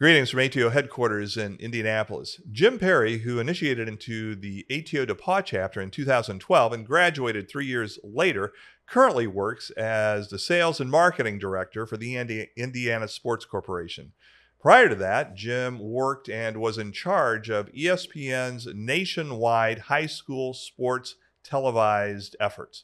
Greetings from ATO headquarters in Indianapolis. Jim Perry, who initiated into the ATO DePauw chapter in 2012 and graduated 3 years later, currently works as the sales and marketing director for the Indiana Sports Corporation. Prior to that, Jim worked and was in charge of ESPN's nationwide high school sports televised efforts.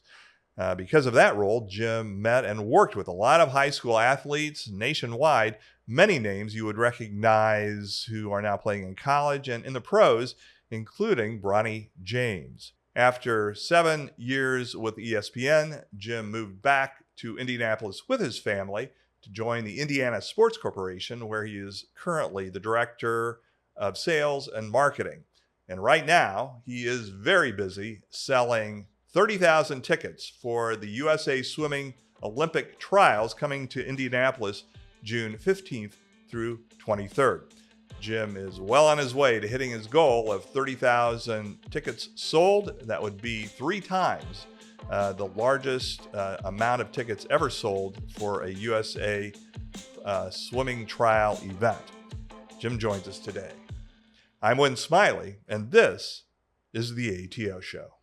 Because of that role, Jim met and worked with a lot of high school athletes nationwide, many names you would recognize who are now playing in college and in the pros, including Bronny James. After 7 years with ESPN, Jim moved back to Indianapolis with his family to join the Indiana Sports Corporation, where he is currently the director of sales and marketing. And right now, he is very busy selling 30,000 tickets for the USA Swimming Olympic Trials coming to Indianapolis June 15th through 23rd. Jim is well on his way to hitting his goal of 30,000 tickets sold. That would be 3 times the largest amount of tickets ever sold for a USA swimming trial event. Jim joins us today. I'm Wynn Smiley, and this is the ATO Show.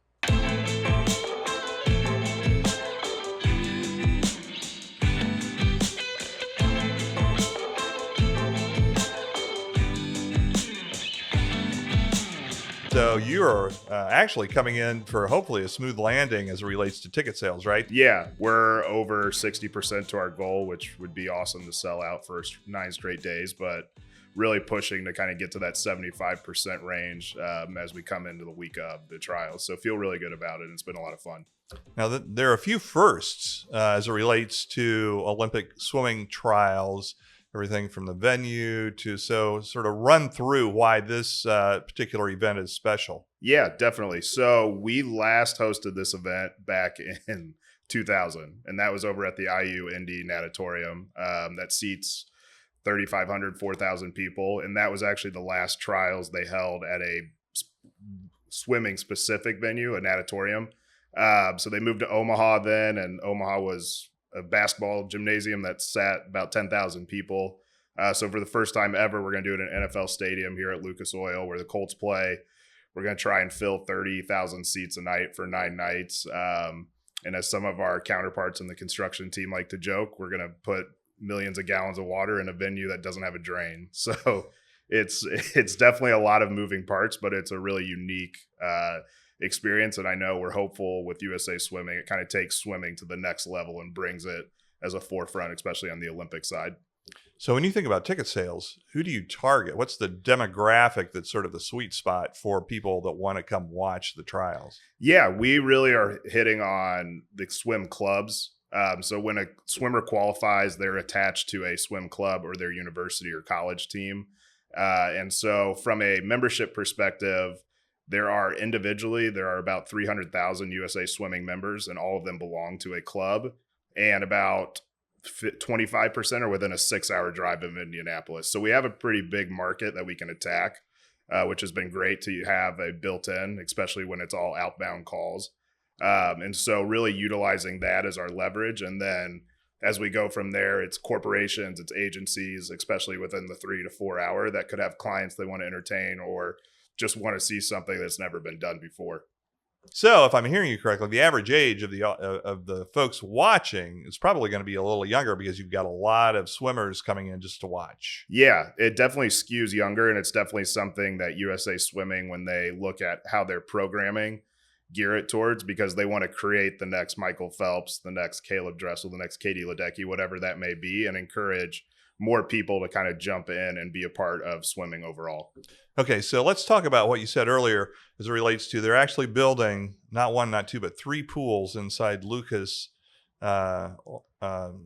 So you're actually coming in for hopefully a smooth landing as it relates to ticket sales, right? Yeah, we're over 60% to our goal, which would be awesome to sell out for 9 straight days, but really pushing to kind of get to that 75% range as we come into the week of the trials. So feel really good about it. It's been a lot of fun. Now, there are a few firsts as it relates to Olympic swimming trials, everything from the venue to sort of run through why this particular event is special. Yeah, definitely. So we last hosted this event back in 2000, and that was over at the IU Indy Natatorium that seats 3,500, 4,000 people. And that was actually the last trials they held at a swimming specific venue, a natatorium. So they moved to Omaha then, and Omaha was a basketball gymnasium that sat about 10,000 people. So for the first time ever, we're going to do it in an NFL stadium here at Lucas Oil where the Colts play. We're going to try and fill 30,000 seats a night for 9 nights. And as some of our counterparts in the construction team like to joke, we're going to put millions of gallons of water in a venue that doesn't have a drain. So it's definitely a lot of moving parts, but it's a really unique experience. And I know we're hopeful with USA Swimming, it kind of takes swimming to the next level and brings it as a forefront, especially on the Olympic side. So when you think about ticket sales, who do you target? What's the demographic that's sort of the sweet spot for people that want to come watch the trials? Yeah, we really are hitting on the swim clubs. So when a swimmer qualifies, they're attached to a swim club or their university or college team. And so from a membership perspective, there are about 300,000 USA Swimming members, and all of them belong to a club, and about 25% are within a 6-hour drive of Indianapolis. So we have a pretty big market that we can attack, which has been great to have a built-in, especially when it's all outbound calls. And so really utilizing that as our leverage. And then as we go from there, it's corporations, it's agencies, especially within the 3 to 4 hour that could have clients they want to entertain or just want to see something that's never been done before. So if I'm hearing you correctly, the average age of the folks watching is probably going to be a little younger because you've got a lot of swimmers coming in just to watch. Yeah, it definitely skews younger, and it's definitely something that USA Swimming, when they look at how they're programming, gear it towards, because they want to create the next Michael Phelps, the next Caleb Dressel, the next Katie Ledecky, whatever that may be, and encourage more people to kind of jump in and be a part of swimming overall. Okay, so let's talk about what you said earlier as it relates to they're actually building not 1, not 2, but 3 pools inside Lucas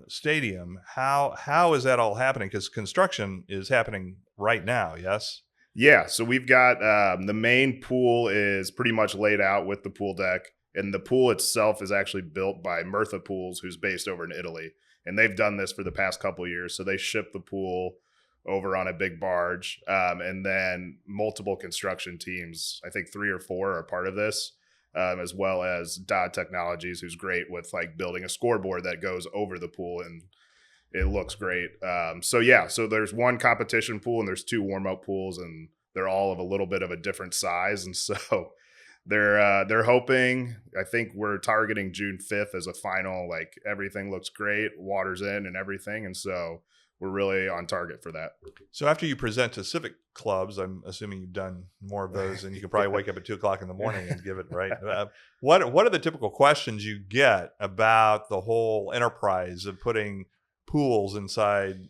Stadium. How is that all happening? Because construction is happening right now, yes? Yeah, so we've got the main pool is pretty much laid out with the pool deck, and the pool itself is actually built by Murtha Pools, who's based over in Italy. And they've done this for the past couple of years. So they ship the pool over on a big barge. And then multiple construction teams, I think 3 or 4 are part of this, as well as Dodd Technologies, who's great with like building a scoreboard that goes over the pool. And it looks great. So there's one competition pool and there's two warm-up pools, and they're all of a little bit of a different size. And so they're hoping, I think we're targeting June 5th as a final. Like, everything looks great, water's in and everything. And so we're really on target for that. So after you present to civic clubs, I'm assuming you've done more of those, and you could probably wake up at 2:00 in the morning and give it right. What are the typical questions you get about the whole enterprise of putting pools inside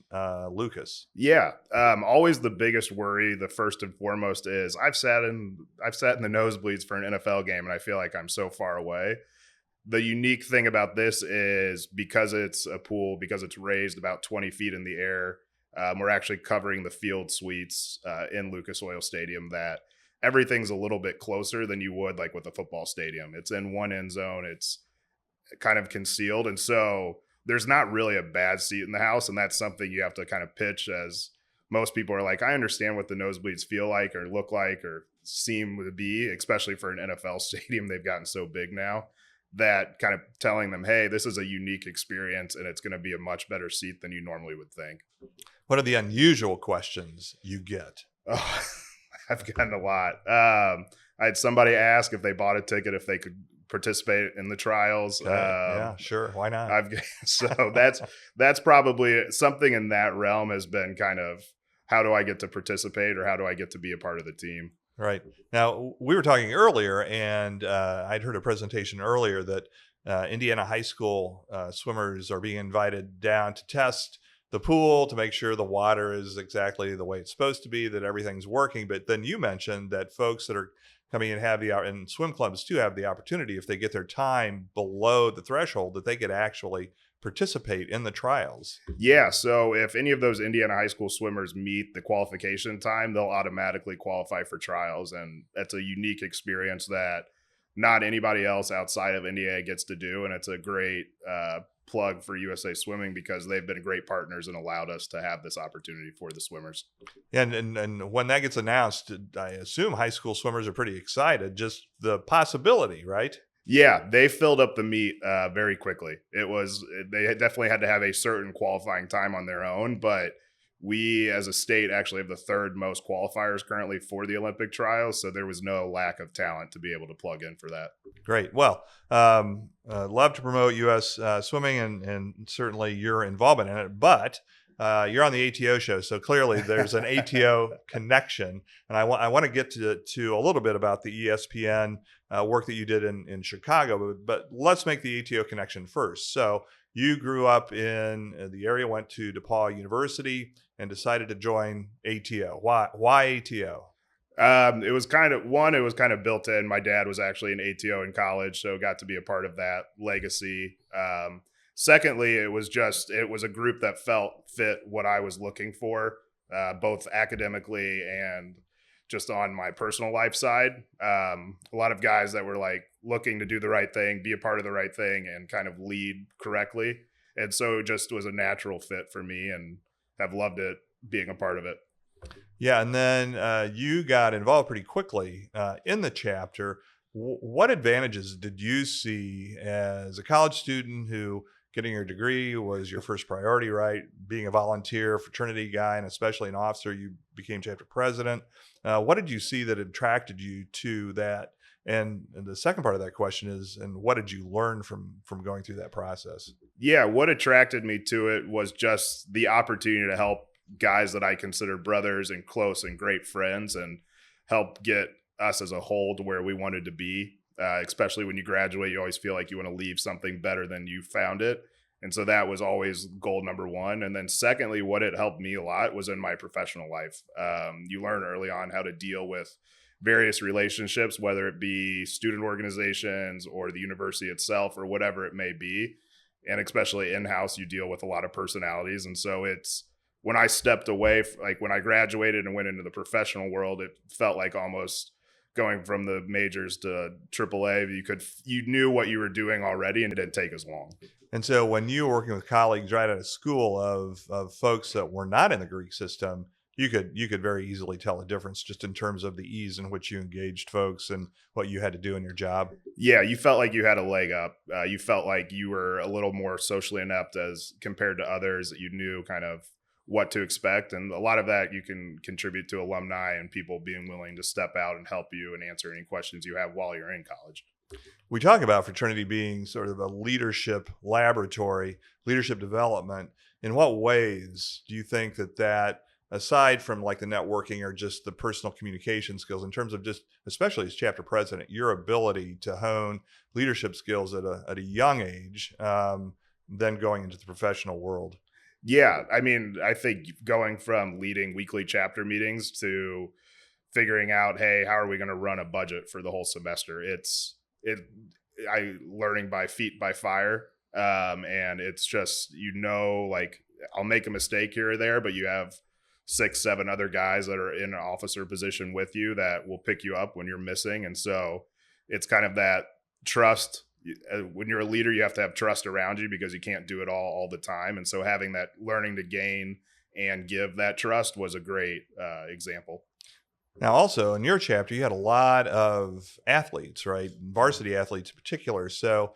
Lucas? Yeah, always the biggest worry. The first and foremost is I've sat in the nosebleeds for an NFL game, and I feel like I'm so far away. The unique thing about this is because it's a pool, because it's raised about 20 feet in the air, we're actually covering the field suites in Lucas Oil Stadium, that everything's a little bit closer than you would like with a football stadium. It's in one end zone. It's kind of concealed. And so there's not really a bad seat in the house. And that's something you have to kind of pitch, as most people are like, I understand what the nosebleeds feel like or look like or seem to be, especially for an NFL stadium. They've gotten so big now, that kind of telling them, hey, this is a unique experience and it's going to be a much better seat than you normally would think. What are the unusual questions you get? Oh, I've gotten a lot. I had somebody ask if they bought a ticket, if they could participate in the trials. Okay. Yeah, sure. Why not? So that's probably something in that realm, has been kind of, how do I get to participate, or how do I get to be a part of the team? Right. Now, we were talking earlier, and I'd heard a presentation earlier that Indiana high school swimmers are being invited down to test the pool to make sure the water is exactly the way it's supposed to be, that everything's working. But then you mentioned that folks that are coming in and swim clubs too have the opportunity, if they get their time below the threshold, that they could actually participate in the trials. Yeah, so if any of those Indiana high school swimmers meet the qualification time, they'll automatically qualify for trials. And that's a unique experience that not anybody else outside of Indiana gets to do. And it's a great plug for USA Swimming, because they've been great partners and allowed us to have this opportunity for the swimmers. And when that gets announced, I assume high school swimmers are pretty excited, just the possibility, right? Yeah, they filled up the meet very quickly. They definitely had to have a certain qualifying time on their own, but we as a state actually have the third most qualifiers currently for the Olympic trials. So there was no lack of talent to be able to plug in for that. Great. Well, love to promote U.S. Swimming and certainly your involvement in it, but you're on the ATO show, so clearly there's an ATO connection. And I want to get to a little bit about the ESPN work that you did in Chicago, but let's make the ATO connection first. So you grew up in the area, went to DePauw University, and decided to join ATO. Why ATO? It was kind of built in. My dad was actually an ATO in college, so got to be a part of that legacy. Secondly, it was a group that fit what I was looking for, both academically and just on my personal life side. A lot of guys that were like looking to do the right thing, be a part of the right thing, and kind of lead correctly. And so it just was a natural fit for me, and have loved it being a part of it. Yeah, and then you got involved pretty quickly in the chapter. What advantages did you see as a college student who getting your degree was your first priority, right? Being a volunteer, fraternity guy, and especially an officer, you became chapter president. What did you see that attracted you to that? And the second part of that question is, and what did you learn from going through that process? Yeah, what attracted me to it was just the opportunity to help guys that I consider brothers and close and great friends, and help get us as a whole to where we wanted to be. Especially when you graduate, you always feel like you want to leave something better than you found it. And so that was always goal number one. And then secondly, what it helped me a lot was in my professional life. You learn early on how to deal with various relationships, whether it be student organizations or the university itself or whatever it may be. And especially in-house, you deal with a lot of personalities. And so when I stepped away, like when I graduated and went into the professional world, it felt like almost going from the majors to AAA. You knew what you were doing already, and it didn't take as long. And so when you were working with colleagues right out of school of folks that were not in the Greek system, you could very easily tell a difference just in terms of the ease in which you engaged folks and what you had to do in your job. Yeah, you felt like you had a leg up. You felt like you were a little more socially inept as compared to others, that you knew kind of what to expect. And a lot of that you can contribute to alumni and people being willing to step out and help you and answer any questions you have while you're in college. We talk about fraternity being sort of a leadership laboratory, leadership development. In what ways do you think that aside from like the networking or just the personal communication skills, in terms of just, especially as chapter president, your ability to hone leadership skills at a young age, then going into the professional world? Yeah, I mean, I think going from leading weekly chapter meetings to figuring out, hey, how are we going to run a budget for the whole semester? It I learning by feet by fire, and it's just like I'll make a mistake here or there, but you have 6, 7 other guys that are in an officer position with you that will pick you up when you're missing, and so it's kind of that trust. When you're a leader, you have to have trust around you because you can't do it all the time, and so having that learning to gain and give that trust was a great example. Now, also in your chapter, you had a lot of athletes, right? Varsity athletes in particular. So,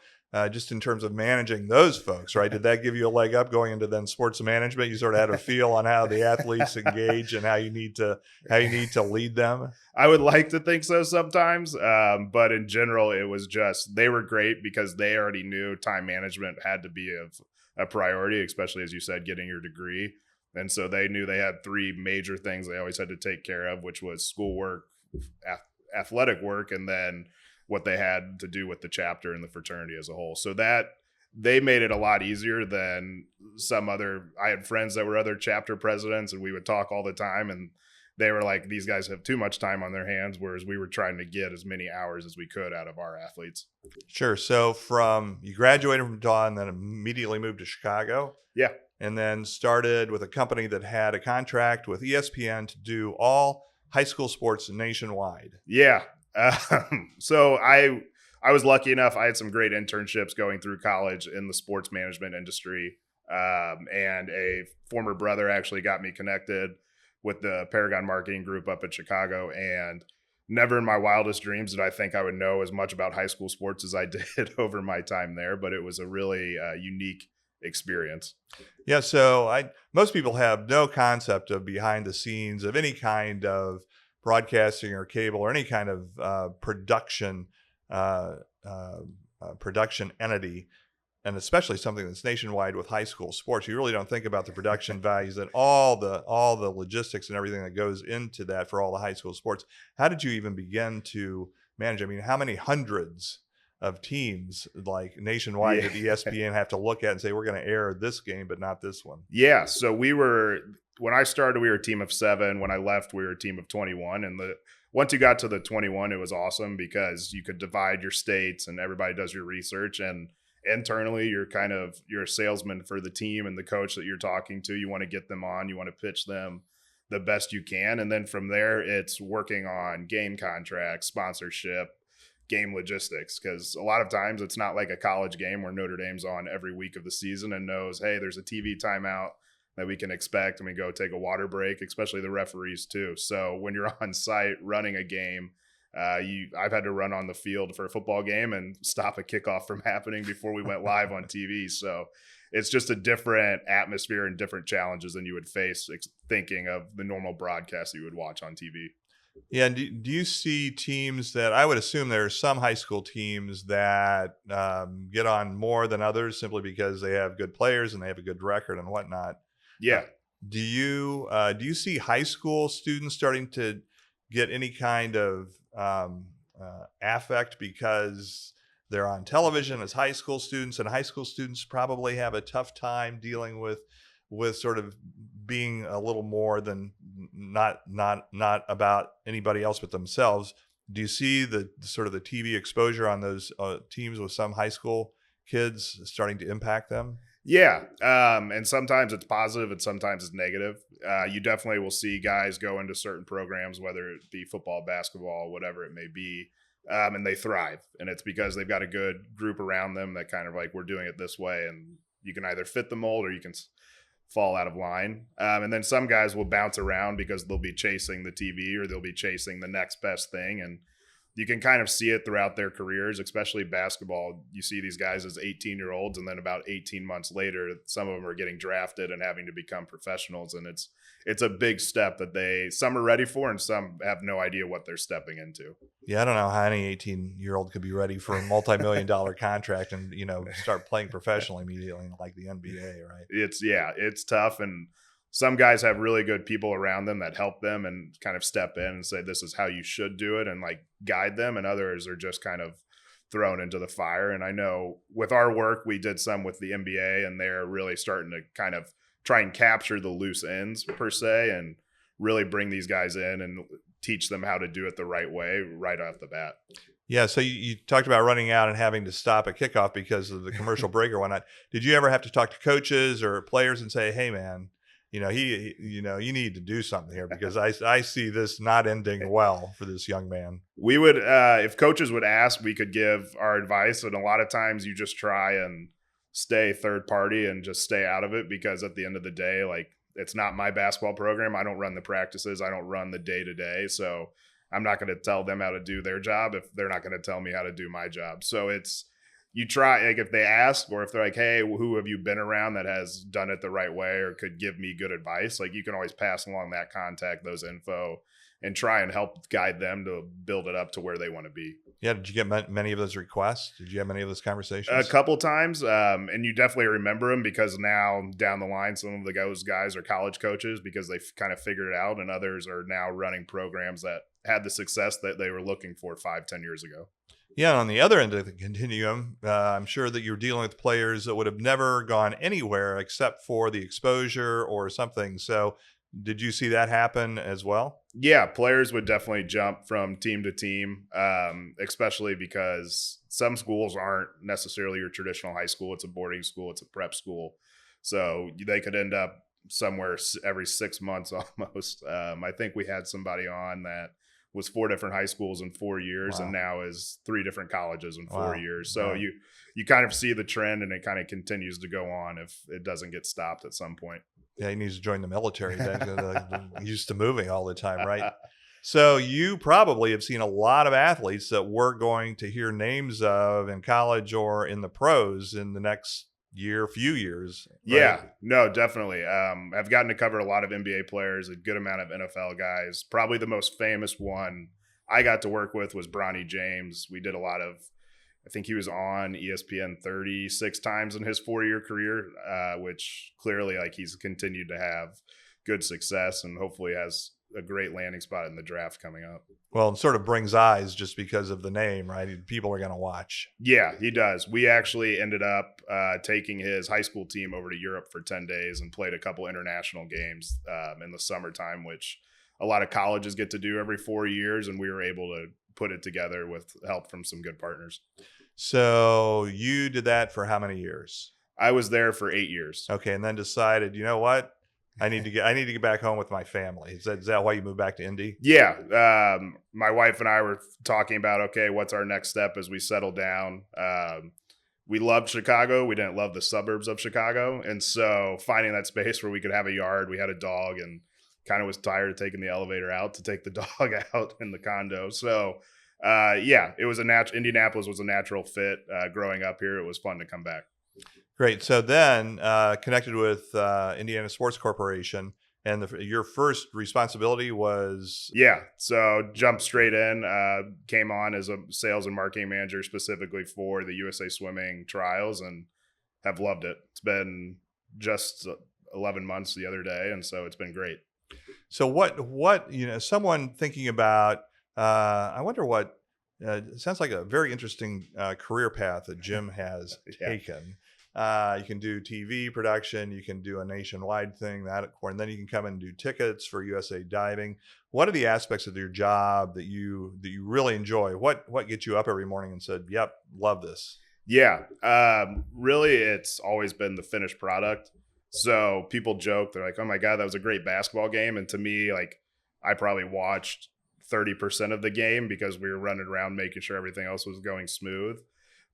just in terms of managing those folks, right? Did that give you a leg up going into then sports management? You sort of had a feel on how the athletes engage and how you need to lead them. I would like to think so sometimes, but in general, it was just they were great because they already knew time management had to be a priority, especially as you said, getting your degree. And so they knew they had 3 major things they always had to take care of, which was schoolwork, athletic work, and then what they had to do with the chapter and the fraternity as a whole. So that they made it a lot easier than I had friends that were other chapter presidents and we would talk all the time and they were like, these guys have too much time on their hands, whereas we were trying to get as many hours as we could out of our athletes. Sure. So, from you graduated from Dawn, then immediately moved to Chicago, Yeah. and then started with a company that had a contract with ESPN to do all high school sports nationwide. Yeah. So I was lucky enough. I had some great internships going through college in the sports management industry. And a former brother actually got me connected with the Paragon Marketing Group up in Chicago. And never in my wildest dreams did I think I would know as much about high school sports as I did over my time there. But it was a really unique experience. Yeah, so most people have no concept of behind the scenes of any kind of broadcasting or cable or any kind of uh, production entity, and especially something that's nationwide with high school sports. You really don't think about the production values and all the logistics and everything that goes into that for all the high school sports. How did you even begin to manage? I mean, how many hundreds of teams like nationwide that ESPN have to look at and say, we're going to air this game, but not this one? Yeah. So when I started, we were a team of 7. When I left, we were a team of 21. And once you got to the 21, it was awesome because you could divide your states and everybody does your research. And internally, you're a salesman for the team and the coach that you're talking to. You want to get them on, you want to pitch them the best you can. And then from there, it's working on game contracts, sponsorship, game logistics, because a lot of times it's not like a college game where Notre Dame's on every week of the season and knows, hey, there's a TV timeout that we can expect and we go take a water break, especially the referees too. So when you're on site running a game, I've had to run on the field for a football game and stop a kickoff from happening before we went live on TV. So it's just a different atmosphere and different challenges than you would face thinking of the normal broadcast that you would watch on TV. Yeah, and do you see teams that, I would assume there are some high school teams that get on more than others simply because they have good players and they have a good record and whatnot? Yeah. Do you see high school students starting to get any kind of affect because they're on television as high school students, and high school students probably have a tough time dealing with sort of being a little more than not about anybody else but themselves? Do you see the sort of the TV exposure on those teams with some high school kids starting to impact them? Yeah. And sometimes it's positive and sometimes it's negative. You definitely will see guys go into certain programs, whether it be football, basketball, whatever it may be, and they thrive. And it's because they've got a good group around them that kind of like, we're doing it this way. And you can either fit the mold or you can fall out of line. And then some guys will bounce around because they'll be chasing the TV or they'll be chasing the next best thing. And you can kind of see it throughout their careers, especially basketball. You see these guys as 18-year-olds, and then about 18 months later, some of them are getting drafted and having to become professionals. And it's a big step that some are ready for, and some have no idea what they're stepping into. Yeah, I don't know how any 18-year-old could be ready for a multi-million-dollar contract and start playing professionally immediately like the NBA, right? It's tough, and some guys have really good people around them that help them and kind of step in and say, this is how you should do it, and like guide them. And others are just kind of thrown into the fire. And I know with our work, we did some with the NBA, and they're really starting to kind of try and capture the loose ends per se, and really bring these guys in and teach them how to do it the right way right off the bat. Yeah, so you talked about running out and having to stop at kickoff because of the commercial break or whatnot. Did you ever have to talk to coaches or players and say, hey, man, you need to do something here because I see this not ending well for this young man? We would, if coaches would ask, we could give our advice. And a lot of times you just try and stay third party and just stay out of it, because at the end of the day, like, it's not my basketball program. I don't run the practices. I don't run the day to day. So I'm not going to tell them how to do their job if they're not going to tell me how to do my job. So you try, like, if they ask, or if they're like, hey, who have you been around that has done it the right way or could give me good advice? Like, you can always pass along that contact, those info, and try and help guide them to build it up to where they want to be. Yeah. Did you get many of those requests? Did you have many of those conversations? A couple times. And you definitely remember them, because now down the line, some of those guys are college coaches because they've kind of figured it out, and others are now running programs that had the success that they were looking for 5-10 years ago. Yeah, on the other end of the continuum, I'm sure that you're dealing with players that would have never gone anywhere except for the exposure or something. So did you see that happen as well? Yeah, players would definitely jump from team to team, especially because some schools aren't necessarily your traditional high school. It's a boarding school. It's a prep school. So they could end up somewhere every 6 months almost. I think we had somebody on that was 4 different high schools in 4 years. Wow. And now is 3 different colleges in 4 years. So you kind of see the trend, and it kind of continues to go on if it doesn't get stopped at some point. Yeah, he needs to join the military. He's used to moving all the time, right? So you probably have seen a lot of athletes that we're going to hear names of in college or in the pros in the next few years. Right? Yeah, no, definitely. I've gotten to cover a lot of NBA players, a good amount of NFL guys. Probably the most famous one I got to work with was Bronny James. We did a lot of, I think he was on ESPN 36 times in his 4-year career, which clearly, like, he's continued to have good success and hopefully has a great landing spot in the draft coming up. Well, it sort of brings eyes just because of the name, right? People are going to watch. Yeah, he does. We actually ended up taking his high school team over to Europe for 10 days and played a couple international games in the summertime, which a lot of colleges get to do every 4 years. And we were able to put it together with help from some good partners. So you did that for how many years? I was there for 8 years. Okay. And then decided, you know what? I need to get back home with my family. Is that why you moved back to Indy? Yeah. My wife and I were talking about, okay, what's our next step as we settle down? We loved Chicago. We didn't love the suburbs of Chicago. And so finding that space where we could have a yard, we had a dog, and kind of was tired of taking the elevator out to take the dog out in the condo. So it was Indianapolis was a natural fit. Growing up here, it was fun to come back. Great. So then connected with Indiana Sports Corporation, and your first responsibility was? Yeah. So jumped straight in, came on as a sales and marketing manager specifically for the USA Swimming trials, and have loved it. It's been just 11 months the other day, and so it's been great. So what someone thinking about, I wonder what, it sounds like a very interesting career path that Jim has taken. You can do TV production, you can do a nationwide thing, and then you can come and do tickets for USA Diving. What are the aspects of your job that you really enjoy? What gets you up every morning and said, yep, love this? Yeah. Really, it's always been the finished product. So people joke, they're like, oh my God, that was a great basketball game. And to me, like, I probably watched 30% of the game because we were running around making sure everything else was going smooth.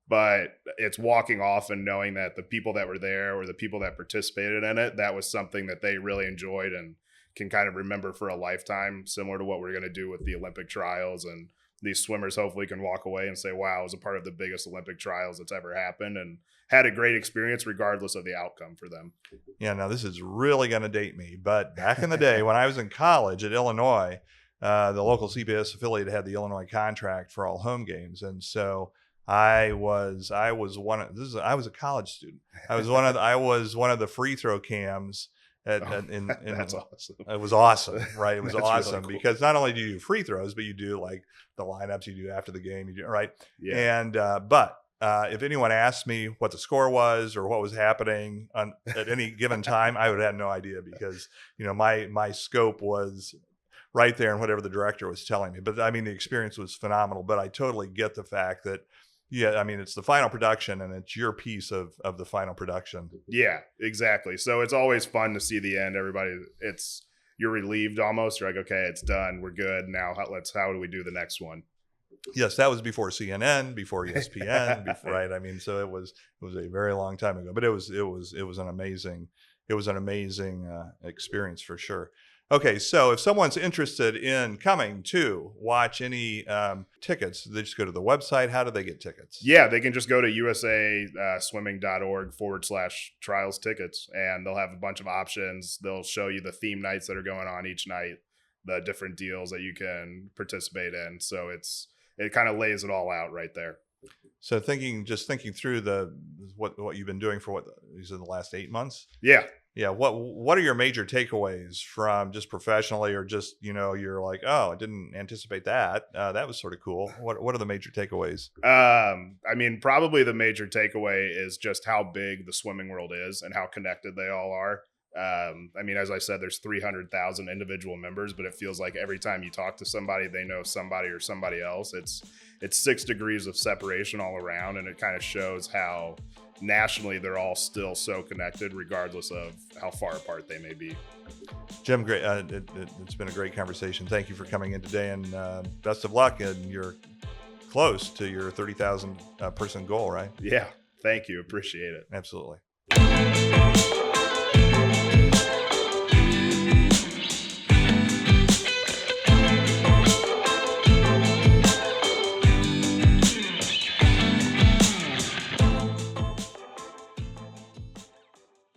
but it's walking off and knowing that the people that were there or the people that participated in it, that was something that they really enjoyed and can kind of remember for a lifetime, similar to what we're going to do with the Olympic trials. And these swimmers hopefully can walk away and say, wow, I was a part of the biggest Olympic trials that's ever happened and had a great experience regardless of the outcome for them. Yeah, now this is really going to date me, but back in the day when I was in college at Illinois, the local CBS affiliate had the Illinois contract for all home games. And so I was a college student. I was one of the free throw cams. That's awesome. It was awesome, right? It was awesome really cool. because not only do you do free throws, but you do like the lineups you do after the game, right? Yeah. And but if anyone asked me what the score was or what was happening at any given time, I would have no idea because my scope was right there and whatever the director was telling me. But I mean, the experience was phenomenal. But I totally get the fact that, yeah, I mean, it's the final production and it's your piece of the final production. Yeah, exactly. So it's always fun to see the end. Everybody, you're relieved almost. You're like, okay, it's done. We're good. Now how do we do the next one? Yes, that was before CNN, before ESPN, right? I mean, so it was a very long time ago, but it was an amazing experience for sure. Okay, so if someone's interested in coming to watch any tickets, they just go to the website. How do they get tickets? Yeah, they can just go to usaswimming.org/trials tickets, and they'll have a bunch of options. They'll show you the theme nights that are going on each night, the different deals that you can participate in. So it kind of lays it all out right there. So thinking through what you've been doing for what you said the last 8 months. Yeah. Yeah. What are your major takeaways from just professionally or just, you're like, oh, I didn't anticipate that. That was sort of cool. What are the major takeaways? I mean, probably the major takeaway is just how big the swimming world is and how connected they all are. I mean, as I said, there's 300,000 individual members, but it feels like every time you talk to somebody, they know somebody or somebody else. It's 6 degrees of separation all around. And it kind of shows how nationally they're all still so connected, regardless of how far apart they may be. Jim, great. It's been a great conversation. Thank you for coming in today, and best of luck. And you're close to your 30,000 person goal, right? Yeah. Thank you. Appreciate it. Absolutely.